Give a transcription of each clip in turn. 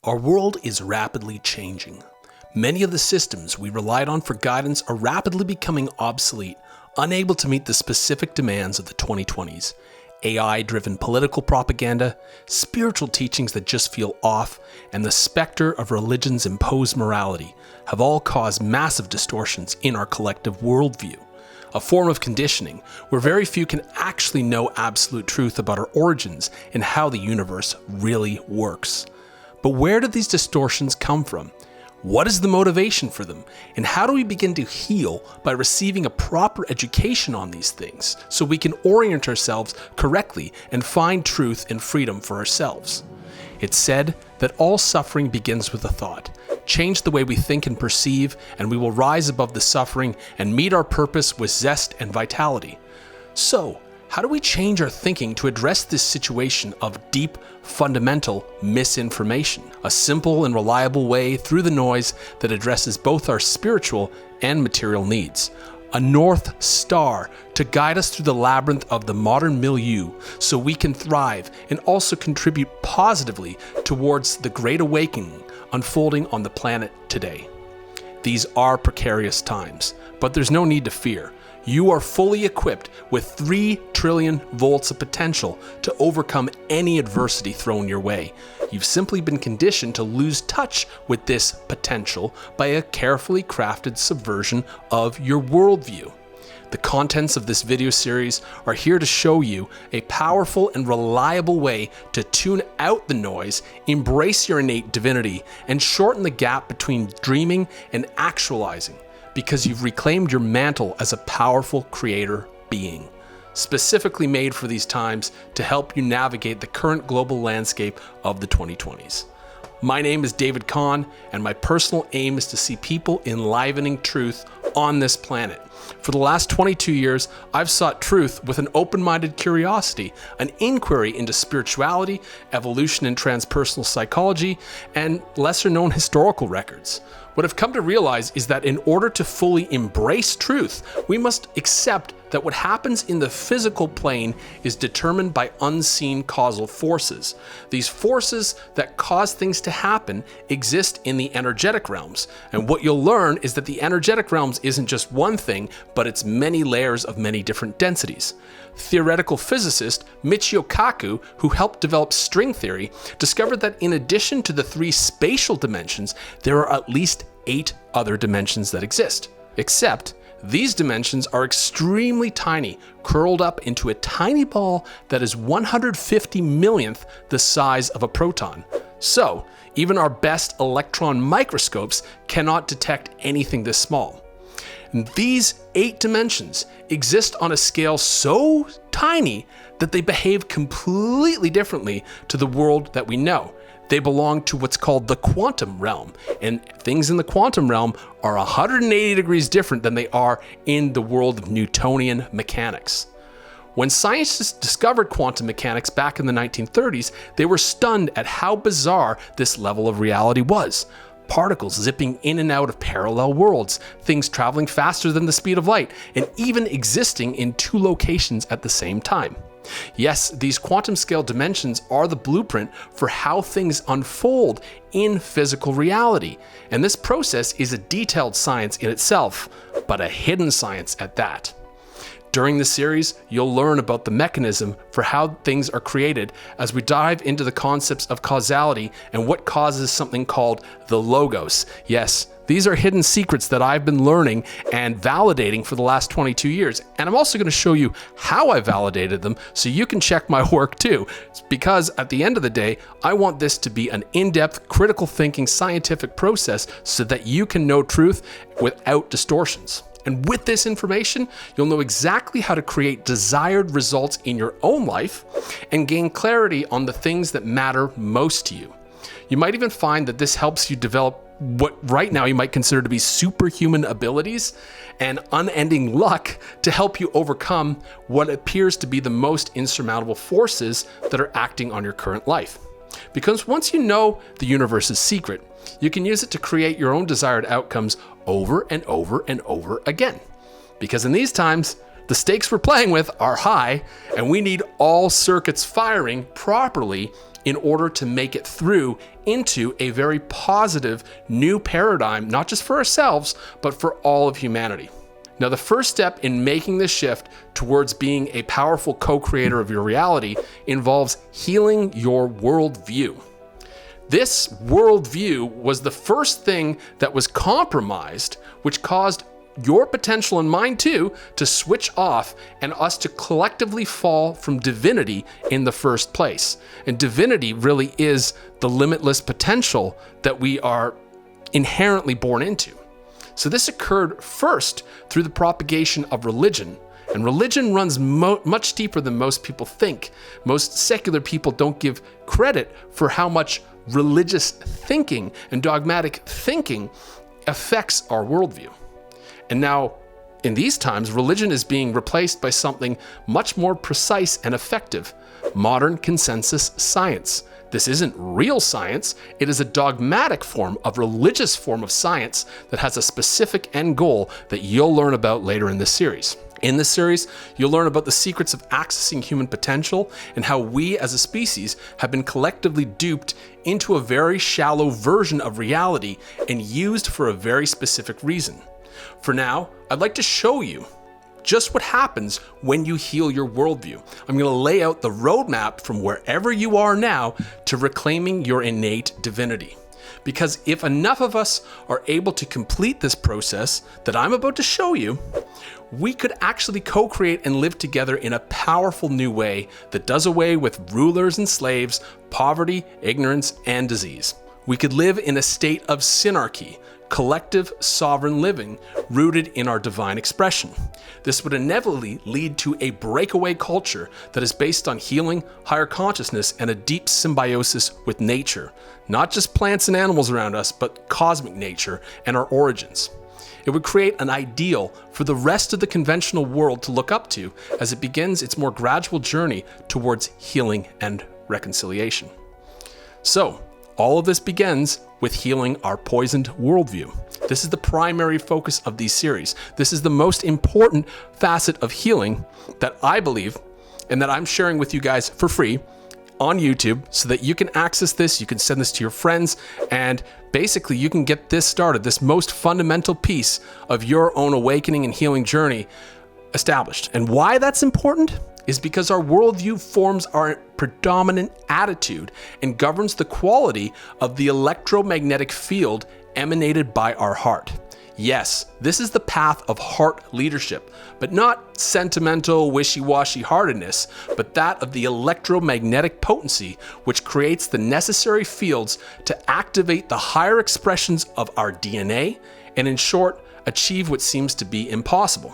Our world is rapidly changing. Many of the systems we relied on for guidance are rapidly becoming obsolete, unable to meet the specific demands of the 2020s. AI-driven political propaganda, spiritual teachings that just feel off, and the specter of religion's imposed morality have all caused massive distortions in our collective worldview. A form of conditioning where very few can actually know absolute truth about our origins and how the universe really works. But where do these distortions come from? What is the motivation for them? And how do we begin to heal by receiving a proper education on these things so we can orient ourselves correctly and find truth and freedom for ourselves? It's said that all suffering begins with a thought. Change the way we think and perceive, and we will rise above the suffering and meet our purpose with zest and vitality. So, how do we change our thinking to address this situation of deep, fundamental misinformation? A simple and reliable way through the noise that addresses both our spiritual and material needs. A North Star to guide us through the labyrinth of the modern milieu so we can thrive and also contribute positively towards the Great Awakening unfolding on the planet today. These are precarious times, but there's no need to fear. You are fully equipped with 3 trillion volts of potential to overcome any adversity thrown your way. You've simply been conditioned to lose touch with this potential by a carefully crafted subversion of your worldview. The contents of this video series are here to show you a powerful and reliable way to tune out the noise, embrace your innate divinity, and shorten the gap between dreaming and actualizing, because you've reclaimed your mantle as a powerful creator being, specifically made for these times to help you navigate the current global landscape of the 2020s. My name is David Kahn, and my personal aim is to see people enlivening truth on this planet. For the last 22 years, I've sought truth with an open-minded curiosity, an inquiry into spirituality, evolution and transpersonal psychology, and lesser-known historical records. What I've come to realize is that in order to fully embrace truth, we must accept that what happens in the physical plane is determined by unseen causal forces. These forces that cause things to happen exist in the energetic realms. And what you'll learn is that the energetic realms isn't just one thing, but it's many layers of many different densities. Theoretical physicist Michio Kaku, who helped develop string theory, discovered that in addition to the 3 spatial dimensions, there are at least 8 other dimensions that exist. Except, these dimensions are extremely tiny, curled up into a tiny ball that is 150 millionth the size of a proton. So, even our best electron microscopes cannot detect anything this small. And these 8 dimensions exist on a scale so tiny that they behave completely differently to the world that we know. They belong to what's called the quantum realm, and things in the quantum realm are 180 degrees different than they are in the world of Newtonian mechanics. When scientists discovered quantum mechanics back in the 1930s, they were stunned at how bizarre this level of reality was. Particles zipping in and out of parallel worlds, things traveling faster than the speed of light, and even existing in 2 locations at the same time. Yes, these quantum scale dimensions are the blueprint for how things unfold in physical reality. And this process is a detailed science in itself, but a hidden science at that. During the series, you'll learn about the mechanism for how things are created as we dive into the concepts of causality and what causes something called the logos. Yes, these are hidden secrets that I've been learning and validating for the last 22 years. And I'm also going to show you how I validated them so you can check my work too. It's because at the end of the day, I want this to be an in-depth, critical thinking, scientific process so that you can know truth without distortions. And with this information, you'll know exactly how to create desired results in your own life and gain clarity on the things that matter most to you. You might even find that this helps you develop what right now you might consider to be superhuman abilities and unending luck to help you overcome what appears to be the most insurmountable forces that are acting on your current life. Because once you know the universe's secret, you can use it to create your own desired outcomes over and over and over again. Because in these times, the stakes we're playing with are high, and we need all circuits firing properly in order to make it through into a very positive new paradigm, not just for ourselves, but for all of humanity. Now, the first step in making this shift towards being a powerful co-creator of your reality involves healing your worldview. This worldview was the first thing that was compromised, which caused your potential and mine too to switch off and us to collectively fall from divinity in the first place. And divinity really is the limitless potential that we are inherently born into. So this occurred first through the propagation of religion. And religion runs much deeper than most people think. Most secular people don't give credit for how much religious thinking and dogmatic thinking affects our worldview. And now, in these times, religion is being replaced by something much more precise and effective: modern consensus science. This isn't real science. It is a dogmatic form of religious form of science that has a specific end goal that you'll learn about later in this series. In this series, you'll learn about the secrets of accessing human potential and how we as a species have been collectively duped into a very shallow version of reality and used for a very specific reason. For now, I'd like to show you just what happens when you heal your worldview. I'm going to lay out the roadmap from wherever you are now to reclaiming your innate divinity. Because if enough of us are able to complete this process that I'm about to show you, we could actually co-create and live together in a powerful new way that does away with rulers and slaves, poverty, ignorance, and disease. We could live in a state of synarchy, collective sovereign living rooted in our divine expression. This would inevitably lead to a breakaway culture that is based on healing, higher consciousness, and a deep symbiosis with nature. Not just plants and animals around us, but cosmic nature and our origins. It would create an ideal for the rest of the conventional world to look up to as it begins its more gradual journey towards healing and reconciliation. So, all of this begins with healing our poisoned worldview. This is the primary focus of these series. This is the most important facet of healing that I believe and that I'm sharing with you guys for free on YouTube so that you can access this, you can send this to your friends, and basically you can get this started, this most fundamental piece of your own awakening and healing journey established. And why that's important is because our worldview forms our predominant attitude and governs the quality of the electromagnetic field emanated by our heart. Yes, this is the path of heart leadership, but not sentimental, wishy-washy heartedness, but that of the electromagnetic potency, which creates the necessary fields to activate the higher expressions of our DNA and, in short, achieve what seems to be impossible.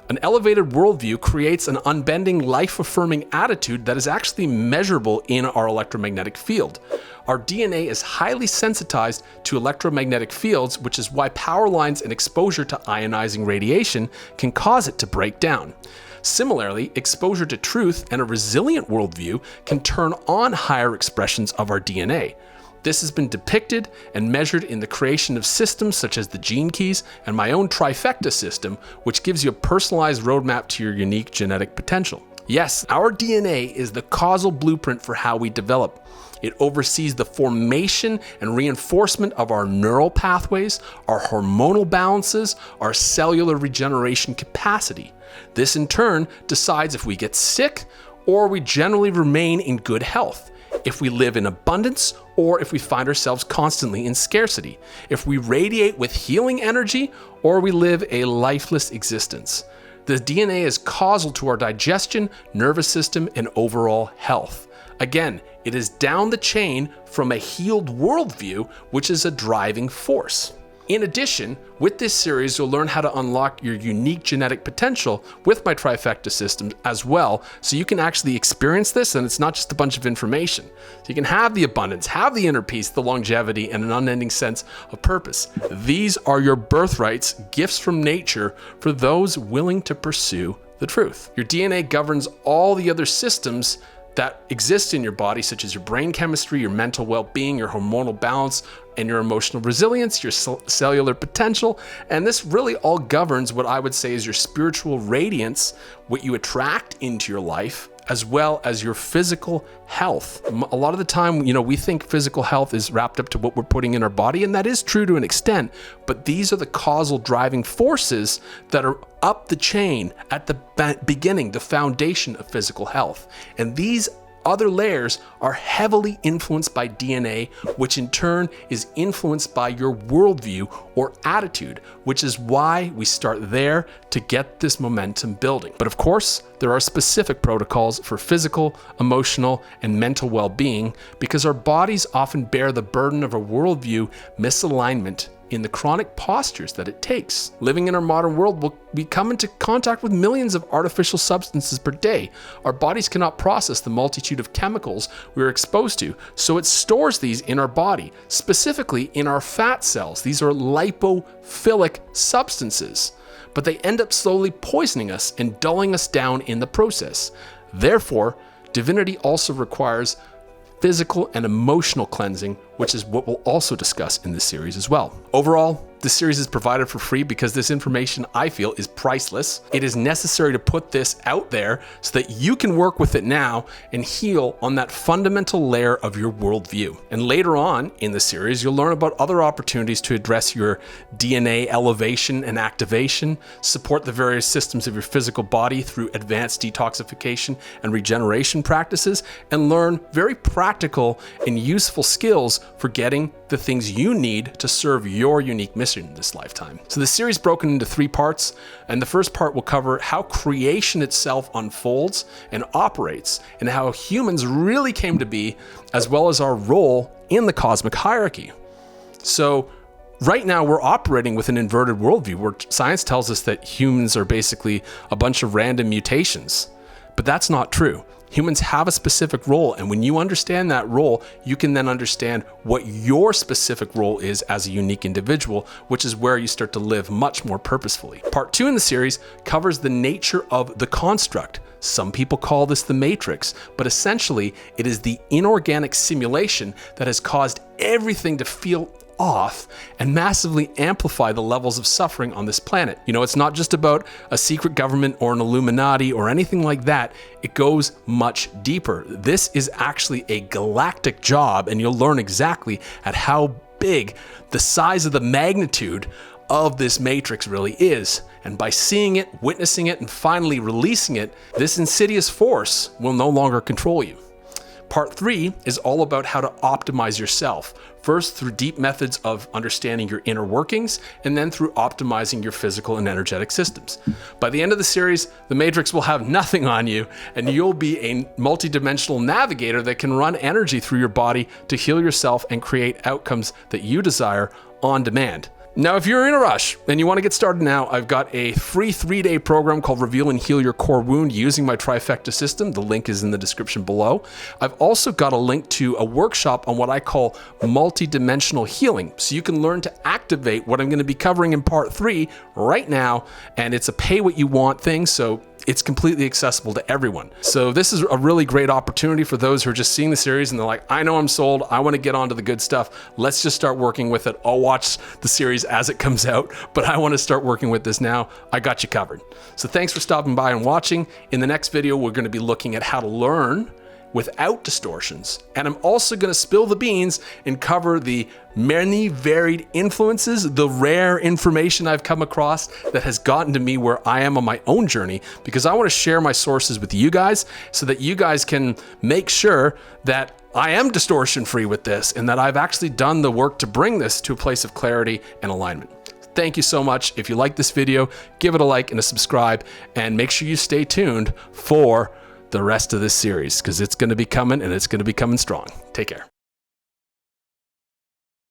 An elevated worldview creates an unbending, life-affirming attitude that is actually measurable in our electromagnetic field. Our DNA is highly sensitized to electromagnetic fields, which is why power lines and exposure to ionizing radiation can cause it to break down. Similarly, exposure to truth and a resilient worldview can turn on higher expressions of our DNA. This has been depicted and measured in the creation of systems such as the gene keys and my own trifecta system, which gives you a personalized roadmap to your unique genetic potential. Yes, our DNA is the causal blueprint for how we develop. It oversees the formation and reinforcement of our neural pathways, our hormonal balances, our cellular regeneration capacity. This in turn decides if we get sick or we generally remain in good health, if we live in abundance or if we find ourselves constantly in scarcity, if we radiate with healing energy or we live a lifeless existence. The DNA is causal to our digestion, nervous system, and overall health. Again, it is down the chain from a healed worldview, which is a driving force. In addition, with this series, you'll learn how to unlock your unique genetic potential with my trifecta system as well, so you can actually experience this and it's not just a bunch of information. So you can have the abundance, have the inner peace, the longevity, and an unending sense of purpose. These are your birthrights, gifts from nature for those willing to pursue the truth. Your DNA governs all the other systems that exist in your body, such as your brain chemistry, your mental well-being, your hormonal balance, and your emotional resilience, your cellular potential. And this really all governs what I would say is your spiritual radiance, what you attract into your life, as well as your physical health. A lot of the time, we think physical health is wrapped up to what we're putting in our body, and that is true to an extent, but these are the causal driving forces that are up the chain at the beginning, the foundation of physical health. And these other layers are heavily influenced by DNA, which in turn is influenced by your worldview or attitude, which is why we start there to get this momentum building. But of course, there are specific protocols for physical, emotional, and mental well-being because our bodies often bear the burden of a worldview misalignment in the chronic postures that it takes. Living in our modern world, we come into contact with millions of artificial substances per day. Our bodies cannot process the multitude of chemicals we are exposed to, so it stores these in our body, specifically in our fat cells. These are lipophilic substances, but they end up slowly poisoning us and dulling us down in the process. Therefore, divinity also requires physical and emotional cleansing, which is what we'll also discuss in this series as well. Overall, this series is provided for free because this information, I feel, is priceless. It is necessary to put this out there so that you can work with it now and heal on that fundamental layer of your worldview. And later on in the series, you'll learn about other opportunities to address your DNA elevation and activation, support the various systems of your physical body through advanced detoxification and regeneration practices, and learn very practical and useful skills for getting the things you need to serve your unique mission in this lifetime. So the series is broken into 3 parts, and the first part will cover how creation itself unfolds and operates, and how humans really came to be, as well as our role in the cosmic hierarchy. So right now we're operating with an inverted worldview where science tells us that humans are basically a bunch of random mutations, but that's not true. Humans have a specific role, and when you understand that role, you can then understand what your specific role is as a unique individual, which is where you start to live much more purposefully. Part 2 in the series covers the nature of the construct. Some people call this the matrix, but essentially it is the inorganic simulation that has caused everything to feel off and massively amplify the levels of suffering on this planet. It's not just about a secret government or an Illuminati or anything like that. It goes much deeper. This is actually a galactic job, and you'll learn exactly at how big the size of the magnitude of this matrix really is. And by seeing it, witnessing it, and finally releasing it, this insidious force will no longer control you. Part 3 is all about how to optimize yourself, first through deep methods of understanding your inner workings, and then through optimizing your physical and energetic systems. By the end of the series, the Matrix will have nothing on you, and you'll be a multidimensional navigator that can run energy through your body to heal yourself and create outcomes that you desire on demand. Now, if you're in a rush and you want to get started now, I've got a free 3-day program called Reveal and Heal Your Core Wound using my trifecta system. The link is in the description below. I've also got a link to a workshop on what I call multidimensional healing. So you can learn to activate what I'm going to be covering in part 3 right now. And it's a pay what you want thing. So it's completely accessible to everyone. So this is a really great opportunity for those who are just seeing the series and they're like, I know I'm sold. I want to get onto the good stuff. Let's just start working with it. I'll watch the series as it comes out, but I want to start working with this now. I got you covered. So thanks for stopping by and watching. In the next video, we're going to be looking at how to learn without distortions. And I'm also going to spill the beans and cover the many varied influences, the rare information I've come across that has gotten to me where I am on my own journey, because I want to share my sources with you guys so that you guys can make sure that I am distortion free with this and that I've actually done the work to bring this to a place of clarity and alignment. Thank you so much. If you like this video, give it a like and a subscribe, and make sure you stay tuned for the rest of this series, because it's going to be coming, and it's going to be coming strong. Take care.